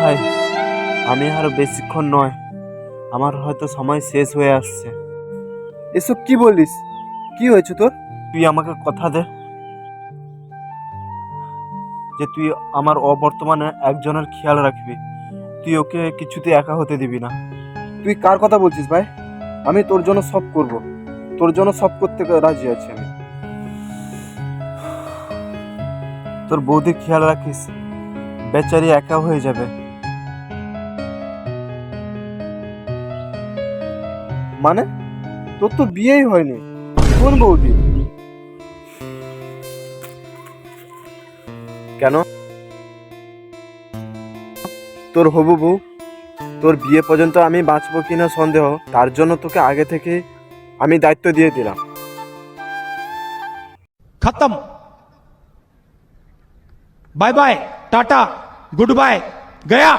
ভাই, আমি আর বেশিক্ষণ নয়, আমার হয়তো সময় শেষ হয়ে আসছে। এসব কি বলিস? কি হয়েছে তোর? তুই আমাকে কথা দে যে তুই আমার অবর্তমানে একজনের খেয়াল রাখবি। তুই ওকে কিছুতে একা হতে দিবি না। তুই কার কথা বলছিস ভাই? আমি তোর জন্য সব করব, তোর জন্য সব করতে রাজি আছি আমি। তোর বৌদির খেয়াল রাখিস, বেচারি একা হয়ে যাবে। মানে তোর তো বিয়েই হয়নি, কোন বৌদি? কেন? তোর হবু বউ। তোর বিয়ে পর্যন্ত আমি বাঁচবো কিনা সন্দেহ, তার জন্য তোকে আগে থেকে আমি দায়িত্ব দিয়ে দিলাম। खत्म। Bye bye, tata, goodbye, गया।